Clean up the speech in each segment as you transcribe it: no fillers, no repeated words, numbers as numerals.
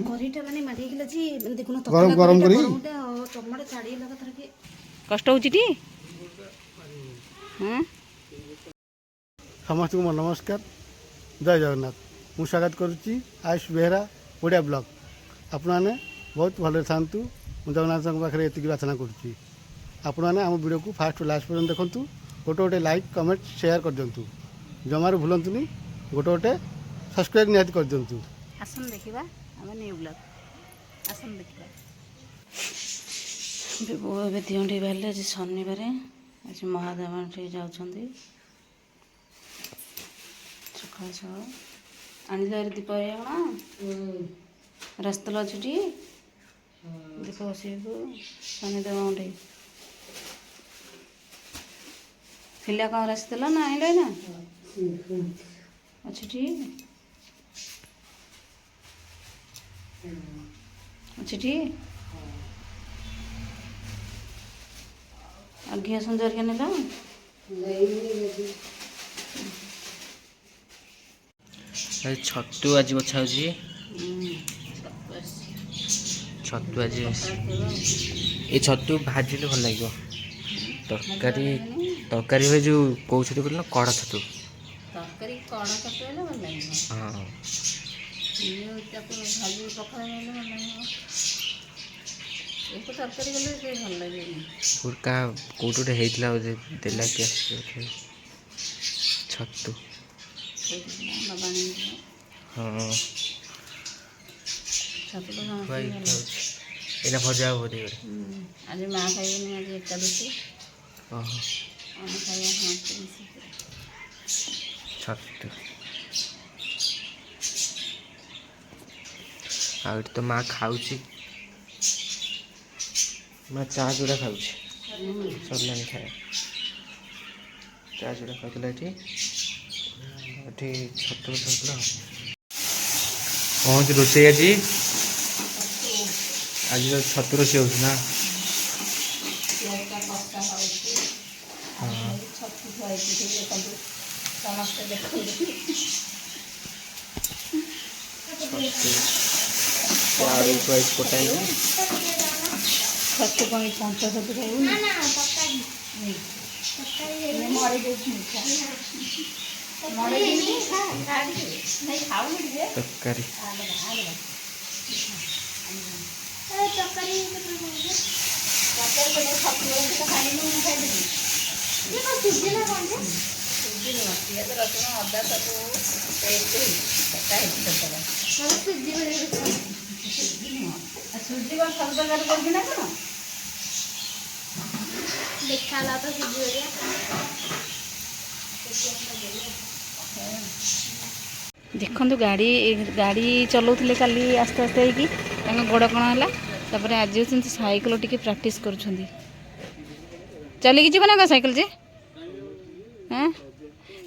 କରେଇଟା ମାନେ ମାରିଗଲା ଯେ ଦେଖୁନ ଗରମ ଗରମ କରି ଟମାଟୋ ଛାଡ଼ିଗଲା କଥା କି କଷ୍ଟ ହେଉଛି ଟି ହଁ। ସମସ୍ତଙ୍କୁ ମୋର ନମସ୍କାର, ଜୟ ଜଗନ୍ନାଥ। ମୁଁ ସ୍ୱାଗତ କରୁଛି ଆୟୁଷ ବେହେରା ଓଡ଼ିଆ ବ୍ଲଗ୍। ଆପଣମାନେ ବହୁତ ଭଲରେ ଥାଆନ୍ତୁ, ମୁଁ ଜଗନ୍ନାଥଙ୍କ ପାଖରେ ଏତିକି ପ୍ରାର୍ଥନା କରୁଛି। ଆପଣମାନେ ଆମ ଭିଡ଼ିଓକୁ ଫାଷ୍ଟ ଲାଷ୍ଟ ପର୍ଯ୍ୟନ୍ତ ଦେଖନ୍ତୁ। ଗୋଟେ ଲାଇକ୍ କମେଣ୍ଟ ସେୟାର କରିଦିଅନ୍ତୁ, ଜମାରୁ ଭୁଲନ୍ତୁନି। ଗୋଟେ ସବସ୍କ୍ରାଇବ୍ ନିହାତି କରିଦିଅନ୍ତୁ। ଆସନ୍ତୁ ଦେଖିବା ଆମ ନ୍ୟୁ ବ୍ଲଗ୍, ଆସନ୍ତୁ ଦେଖିବା। ବୋଉ ଏବେ ଦିଅଁଠି ବାହାରିଲେ, ଆଜି ଶନିବାର, ଆଜି ମହାଦେବ ଟିକେ ଯାଉଛନ୍ତି। ସକାଳ ସକାଳ ଆଣିଲେ ଦୀପ କଣ ରାସ୍ତାଲ ଅଛିଟି ଦୀପ ବସିବାକୁ ଶନିଦେବ ଠି ଥିଲା କ'ଣ ଆସିଥିଲା ନା ଆଣିଲେ ନା ଅଛିଟି ଅଛିଟି ଆଉ ଘିଅ ସଞ୍ଜ ହେରିକା ନେଲ ଛତୁ ଆଜି ବଛା ହେଉଛି। ଛତୁ ଆଜି ଏ ଛତୁ ଭାଜିଲେ ଭଲ ଲାଗିବ। ତରକାରୀ ହୁଏ ଯେଉଁ କେଉଁ ଛତୁ କହିଲ, କଢ଼ ଛତୁ। ତରକାରୀ କଢ଼ ଛତୁ ହେଲେ ଭଲ ଲାଗିବ। ହଁ ତାକୁ ଭାଜି ପଖାଳ ହେଲେ ଭଲ ଲାଗିବ। ଏକୁ ତରକାରୀ କଲେ ସେ ଭଲ ଲାଗେନି। କେଉଁଠି ଗୋଟେ ହେଇଥିଲା ବୋଧେ ଦେଲା କି ଛତୁ। ହଁ ଛତୁ ତ ଥୁଆ ସମସ୍ତଙ୍କୁ ହେଇକି ଭଲ ଥାଉଛି। ଏଇଟା ଭଜା ହବ ବୋଧେ ଗୋଟେ। ଆଜି ମା ଖାଇବେନି, ଆଜି ଏକାଦଶୀ। ଓହୋ ଆମେ ଖାଇବା ସମସ୍ତେ ମିଶିକି। ଛତୁ ଆଉ ଏଠି ତ ମା ଖାଉଛି, ମା ଚା ଯୋଉଟା ଖାଉଛି ସରିଲାଣି ଖାଇବା। ଚା ଯୋଉଟା ଖାଉଥିଲା ଏଠି ଛତୁ ଖାଉଥିଲା। କ'ଣ ହେଉଛି ରୋଷେଇ ଆଜି? ଆଜି ତ ଛତୁ ରୋଷେଇ ହେଉଛି ନା? ଛତୁ ଖାଇଛି ଦେଖନ୍ତୁ, ସମସ୍ତେ ଦେଖନ୍ତୁ। ଆଳୁ ଫ୍ରାଇ କଟା ହେଇକି ଛତୁ କ'ଣ କଞ୍ଚା ଛତୁ ଖାଇବୁନି? ତରକାରୀ। ପିଆଜ ରସୁଣ ଅଦା ସବୁ ସୁଜି କ'ଣ ସବୁ ତରକାରୀ କରୁଛି ନା କ'ଣ? ଦେଖାହେଲା ତ ସୁଜି ଭଳିଆ। ଦେଖନ୍ତୁ ଗାଡ଼ି ଚଲାଉଥିଲେ କାଲି ଆସ୍ତେ ଆସ୍ତେ ହେଇକି, ତାଙ୍କ ଗୋଡ଼ କ'ଣ ହେଲା। ତାପରେ ଆଜି ହେଉଛନ୍ତି ସାଇକେଲ ଟିକେ ପ୍ରାକ୍ଟିସ୍ କରୁଛନ୍ତି। ଚାଲିକି ଯିବ ନା କ'ଣ ସାଇକେଲ ଯେ? ହଁ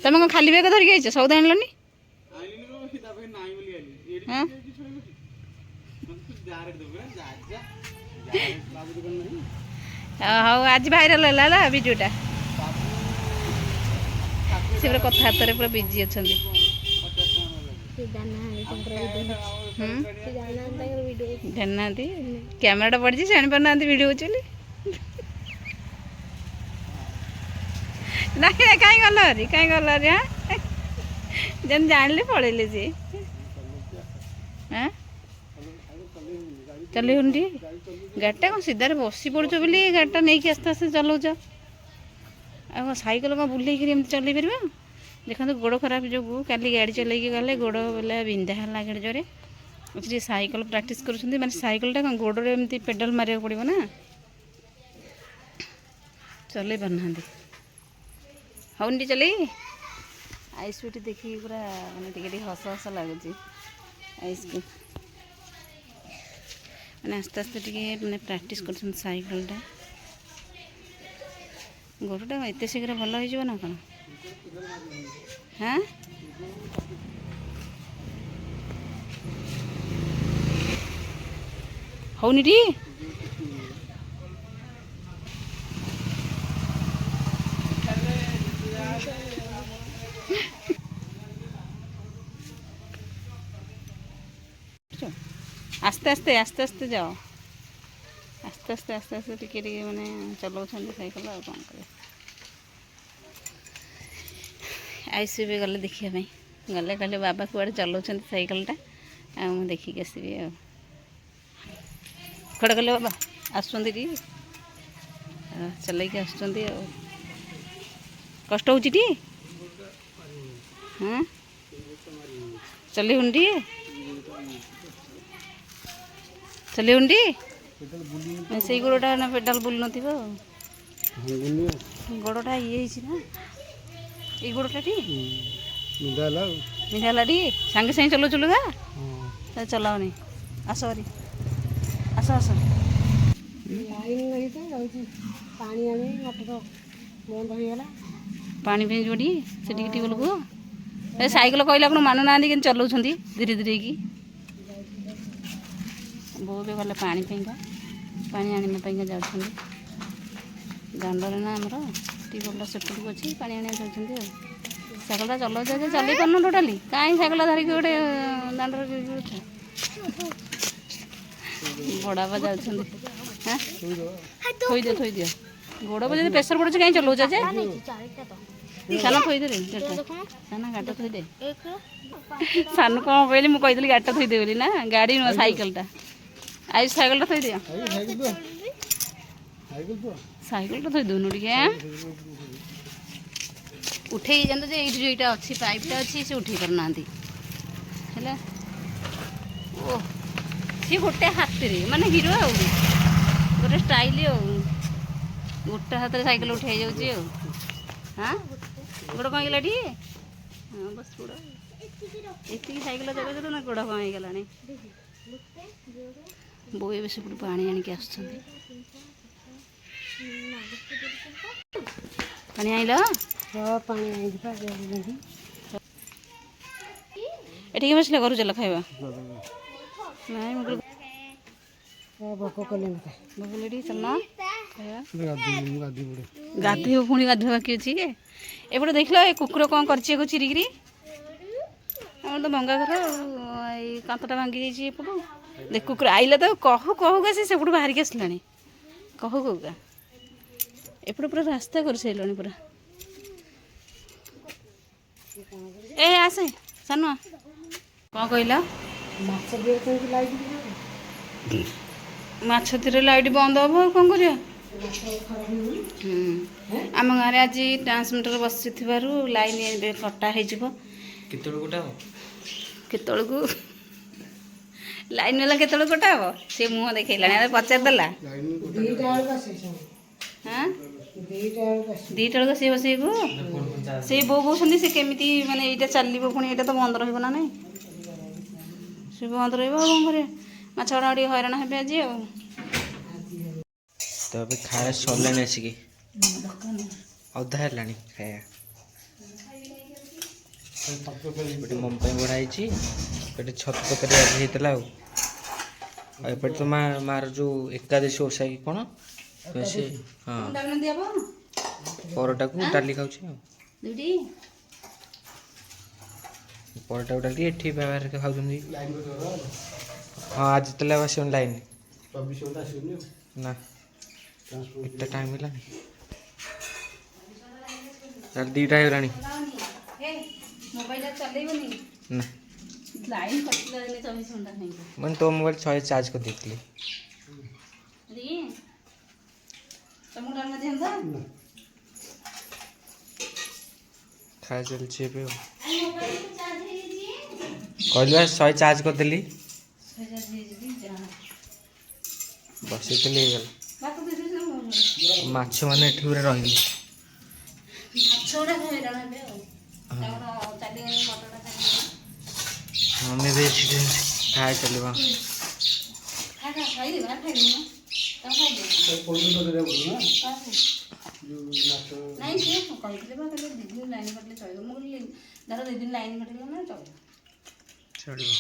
ତମେ କ'ଣ ଖାଲି ବ୍ୟାଗ୍ ଧରିକି ଆସିଛ? ସଉଦା ଆଣିଲନି? ହଁ ହଉ ଆଜି ଭାଇରାଲ ହେଲା ଭିଡ଼ିଓଟା। ସେ ପୁରା କଥାବାର୍ତ୍ତାରେ ପୁରା ବିଜି ଅଛନ୍ତି। ଜାଣିନାହାନ୍ତି, କ୍ୟାମେରାଟା ପଡ଼ିଛି, ଜାଣିପାରୁନାହାନ୍ତି ଭିଡ଼ିଓ ହେଉଛି ବୋଲି। ନାଇଁ କାହିଁ ଗଲ ହେରି ହଁ ଯେମିତି ଜାଣିଲେ ପଳେଇଲେ ସିଏ। ଚଲେଇବୁନି ଟିକେ ଗାଡ଼ିଟା, କ'ଣ ସିଧାରେ ବସି ପଡ଼ୁଛ ବୋଲି ଗାଡ଼ିଟା ନେଇକି ଆସ୍ତେ ଆସ୍ତେ ଚଲାଉଛ। ଆଉ କ'ଣ ସାଇକେଲ କ'ଣ ବୁଲେଇକିରି ଏମିତି ଚଲେଇ ପାରିବ? ଦେଖନ୍ତୁ ଗୋଡ଼ ଖରାପ ଯୋଗୁଁ କାଲି ଗାଡ଼ି ଚଲେଇକି ଗଲେ ଗୋଡ଼ ବୋଲା ବିନ୍ଧା ହେଲା ଗାଡ଼ି ଜୋରେ। ଟିକେ ସାଇକେଲ ପ୍ରାକ୍ଟିସ୍ କରୁଛନ୍ତି, ମାନେ ସାଇକେଲଟା କ'ଣ ଗୋଡ଼ରେ ଏମିତି ପେଡ଼ାଲ ମାରିବାକୁ ପଡ଼ିବ ନା, ଚଲେଇ ପାରୁନାହାନ୍ତି। ହଉନି ଟିକେ ଚଲେଇ। ଆଇସ୍କୁ ଦେଖିକି ପୁରା ମାନେ ଟିକେ ହସ ହସ ଲାଗୁଛି ଆଇସ୍କୁ। ମାନେ ଆସ୍ତେ ଆସ୍ତେ ଟିକେ ମାନେ ପ୍ରାକ୍ଟିସ୍ କରୁଛନ୍ତି ସାଇକେଲଟା। ଗୋଡ଼ଟା ଏତେ ଶୀଘ୍ର ଭଲ ହେଇଯିବ ନା କ'ଣ? ହଁ ହଉନି ଟି? ଆସ୍ତେ ଆସ୍ତେ ଆସ୍ତେ ଆସ୍ତେ ଯାଅ ଆସ୍ତେ ଆସ୍ତେ ଆସ୍ତେ ଆସ୍ତେ ଟିକେ ଟିକେ ମାନେ ଚଲାଉଛନ୍ତି ସାଇକେଲ ଆଉ କ'ଣ କରିବେ। ଆଇସୁ ବି ଗଲେ ଦେଖିବା ପାଇଁ ଗଲେ କହିଲେ ବାବା କୁଆଡ଼େ ଚଲାଉଛନ୍ତି ସାଇକେଲଟା ଆଉ ମୁଁ ଦେଖିକି ଆସିବି ଆଉ କୁଆଡ଼େ ଗଲେ ବାବା ଆସୁଛନ୍ତି ଟି ଚଲେଇକି ଆସୁଛନ୍ତି ଆଉ କଷ୍ଟ ହେଉଛି ଟି ହଁ ଚଲେଇବୁନି ଟି ଚଲେଇବୁନି ଟି ସେଇ ଗୋଡ଼ଟା ନା ପେଡ଼ାଲ ବୁଲୁନଥିବ ଆଉ ଗୋଡ଼ଟା ଇଏ ହେଇଛି ନା ଏଇ ଗୋଡ଼ଟା ଟି ବିନ୍ଧା ହେଲା ଟି ସାଙ୍ଗେ ସାଙ୍ଗେ ଚଲାଉଛୁ ଲୁଗା ତାହେଲେ ଚଲାଅନି ଆସ ଭାରି ଆସ ଆସ ପାଣି ପାଇଁ ଯୋଡ଼ି ସେଠିକି ଟିକେ ଲୋକ ଏ ସାଇକେଲ କହିଲା ଆପଣ ମାନୁନାହାନ୍ତି କେମିତି ଚଲାଉଛନ୍ତି ଧୀରେ ଧୀରେ ହେଇକି ବୋଉ ବି ଗଲେ ପାଣି ପାଇଁକା ପାଣି ଆଣିବା ପାଇଁକା ଯାଉଛନ୍ତି ଦାଣ୍ଡରେ ନା ଆମର ଟ୍ୟୁବୱେଲଟା ସେପଟକୁ ଅଛି ପାଣି ଆଣିବା ଯାଉଛନ୍ତି ଆଉ ସାଇକେଲଟା ଚଲାଉଛ ଯେ ଚଲେଇ ପାରୁନ ଟୋଟାଲି କାହିଁ ସାଇକେଲ ଧରିକି ଗୋଟେ ଦାଣ୍ଡରେ ଯାଉଛ ବଡ଼ାପା ଯାଉଛନ୍ତି ହାଁ ଥୋଇଦିଅ ଗୋଡ଼ ଯଦି ପ୍ରେସର ପଡ଼ୁଛି କାହିଁ ଚଲାଉଛ ଯେ ସାନ ଥୋଇଦେ ସାନ ଗାଡ଼ିଟା ଥୋଇଦେ ସାନ କ'ଣ କହିଲି ମୁଁ କହିଥିଲି ଗାଡ଼ିଟା ଥୋଇଦେ ବୋଲି ନା ଗାଡ଼ି ନୁହଁ ସାଇକେଲଟା ଆଇ ସାଇକେଲଟା ଥୋଇଦିଅ ସାଇକେଲଟା ଥୋଇ ଦେଉନୁ ଟିକେ ଉଠେଇ ଯାଆନ୍ତୁ ଯେ ଏଇଠି ଯେଉଁଟା ଅଛି ପାଇପ୍ଟା ଅଛି ସେ ଉଠେଇ ପାରୁନାହାନ୍ତି ହେଲା ଓ ସିଏ ଗୋଟେ ହାତରେ ମାନେ ହିରୋ ଆଉ ଗୋଟେ ଷ୍ଟାଇଲ ଆଉ ଗୋଟେ ହାତରେ ସାଇକେଲ ଉଠେଇ ହେଇଯାଉଛି ଆଉ ହାଁ ଗୋଡ଼ କ'ଣ ହେଇଗଲା ଟିକେ ହଁ ବସ ଗୋଡ଼ ଏତିକି ସାଇକେଲ ଦେବେ ତ ନା ଗୋଡ଼ କ'ଣ ହେଇଗଲାଣି ବୋଉ ଏବେ ସେପଟୁ ପାଣି ଆଣିକି ଆସୁଛନ୍ତି ପାଣି ଆଣିଲ ଏଠିକି ବସିଲେ ଘରୁ ଚାଲ ଖାଇବା ନାଇଁ ଭୋକ କଲେ ଟିକେ ଚାଲ ଗାଧୋଇବ ପୁଣି ଗାଧୋଇବା ବାକି ଅଛି ଏପଟେ ଦେଖିଲ ଏ କୁକୁର କ'ଣ କରିଛି ଏକୁ ଚିରିକିରି ଆମର ତ ଭଙ୍ଗା ଘର ଏଇ କାନ୍ଥଟା ଭାଙ୍ଗି ଯାଇଛି ଏପଟୁ ଦେଖ କୁକୁର ଆଇଲା ତ କହୁ କହୁକା ସେ ସେପଟୁ ବାହାରିକି ଆସିଲାଣି କହୁ କହୁକା ଏପଟେ ପୁରା ରାସ୍ତା କରିସାରିଲାଣି ପୁରା ଏ ଆସେ ସାନ କ'ଣ କହିଲ ମାଛ ତୀରେ ଲାଇଟ୍ ବନ୍ଦ ହେବ ଆଉ କ'ଣ କରିବା ଆମ ଗାଁରେ ଆଜି ଟ୍ରାନ୍ସମିଟର ବସିଥିବାରୁ ଲାଇନ୍ ଏବେ କଟା ହେଇଯିବ କେତେବେଳକୁ ଲାଇନ୍ ହେଲା କେତେବେଳକୁ କଟା ହେବ ସେ ମୁହଁ ଦେଖେଇଲାଣି ଆରେ ପଚାରିଦେଲା ହାଁ 2ଟା ବେଳକୁ ସିଏ ବସେଇବୁ ସେ ବୋଉ କହୁଛନ୍ତି ସେ କେମିତି ମାନେ ଏଇଟା ଚାଲିବ ପୁଣି ଏଇଟା ତ ବନ୍ଦ ରହିବ ନା ନାଇଁ ସେ ବନ୍ଦ ରହିବ ଆଉ କ'ଣ କରିବା ମାଛ ଗୁଡ଼ା ଟିକେ ହଇରାଣ ହେବେ ଆଜି ଆଉ ତ ଏବେ ଖାଇବା ସରିଲାଣି ଆସିକି ଅଧା ହେଲାଣି ଖାଇବା ଏପଟେ ମମ୍ମି ପାଇଁ ବଢ଼ା ହେଇଛି ଏପଟେ ଛତୁ ତରକାରୀ ଆଜି ହେଇଥିଲା ଆଉ ଏପଟେ ତ ମାର ଯେଉଁ ଏକାଦଶୀ ଓଷା କି କ'ଣ ସେ ହଁ ପରଟାକୁ ଡାଲି ଖାଉଛି ଆଉ ପରଟାକୁ ଡାଲି ଏଠି ବାହାରେ ଖାଉଛନ୍ତି ହଁ ଆଜି ତାହେଲେ ଆସିବନି ଲାଇନ୍ ନା ଏତେ ଟାଇମ୍ ହେଲାନି ତାହେଲେ 2ଟା ହେଇଗଲାଣି ନା ମାନେ ତୋ ମୋବାଇଲ 100 ଚାର୍ଜ କରିଦେଇଥିଲି ଖାଇ ଚାଲିଛି ଏବେ ଆଉ କହିଲି 100 ଚାର୍ଜ କରିଦେଲି ବସେଇଥିଲି ହେଇଗଲା ମାଛ ମାନେ ଏଠି ପୁରା ରହିଲେ ମମ୍ମି ବି ଖାଇ ଚାଲିବ ନାଇଁ ସିଏ କହିଥିଲେ ବା କହିଲେ 2 ଦିନ ଲାଇନ୍ କଟିଲେ ଚଳିବ ମୁଁ କହିଲି ଧର 2 ଦିନ ଲାଇନ୍ କଟିଲା ନା ଚଳିବ